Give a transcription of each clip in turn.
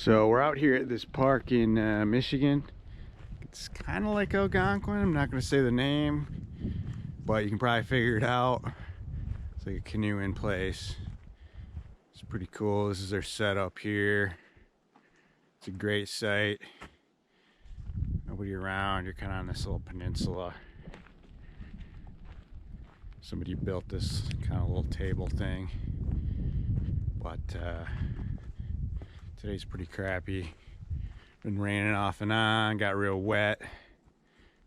So we're out here at this park in Michigan. It's kind of like Algonquin. I'm not going to say the name, but you can probably figure it out. It's like a canoe in place. It's pretty cool. This is their setup here. It's a great site. Nobody around. You're kind of on this little peninsula. Somebody built this kind of little table thing, but today's pretty crappy. Been raining off and on, got real wet.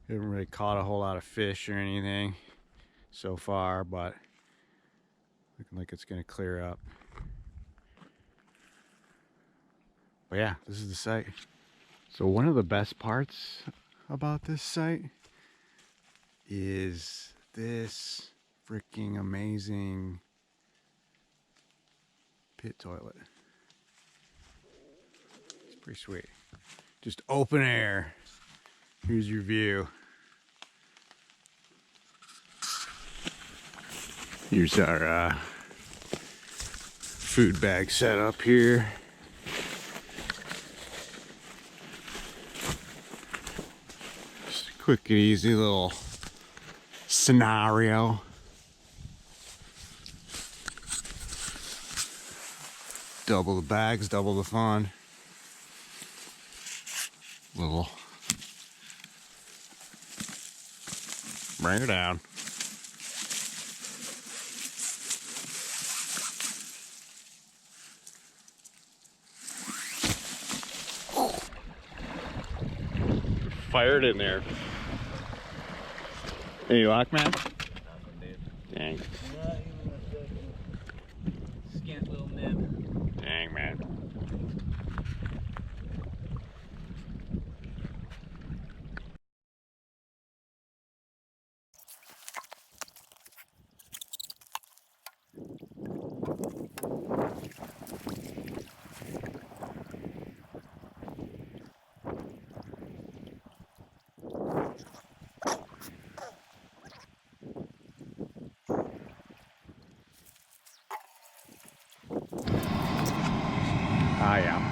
Haven't really caught a whole lot of fish or anything so far, but looking like it's gonna clear up. But yeah, this is the site. So one of the best parts about this site is this freaking amazing pit toilet. It's pretty sweet. Just open air. Here's your view. Here's our food bag set up here. Just a quick and easy little scenario. Double the bags, double the fun. Little. Bring her down. Fired in there. Any luck, man? Dang. Scant little nib. Dang, man. Ah, yeah.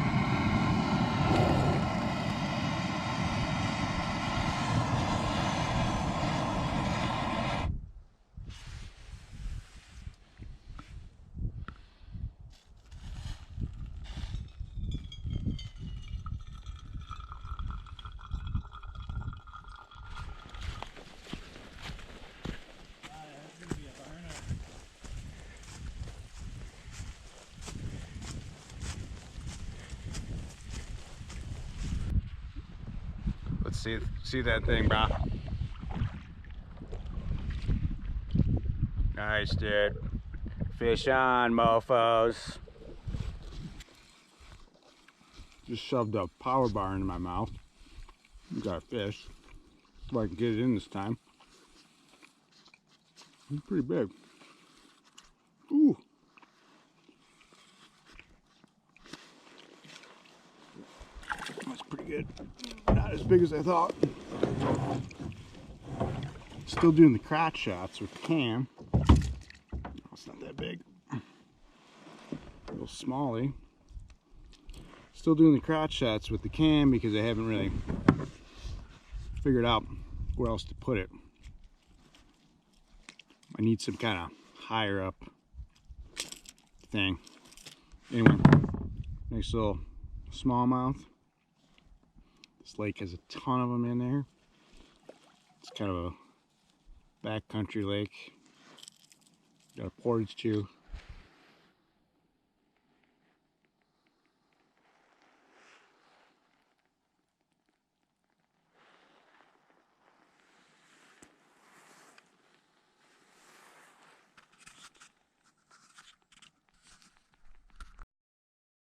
Let's see that thing, bro. Nice, dude. Fish on, mofos. Just shoved a power bar into my mouth. Got a fish. If I can get it in this time. It's pretty big. Ooh. That's pretty good. Not as big as I thought. Still doing the crotch shots with the cam. No, it's not that big. A little smally. Still doing the crotch shots with the cam because I haven't really figured out where else to put it. I need some kind of higher up thing. Anyway, nice little smallmouth. This lake has a ton of them in there. It's kind of a backcountry lake. Got a portage too.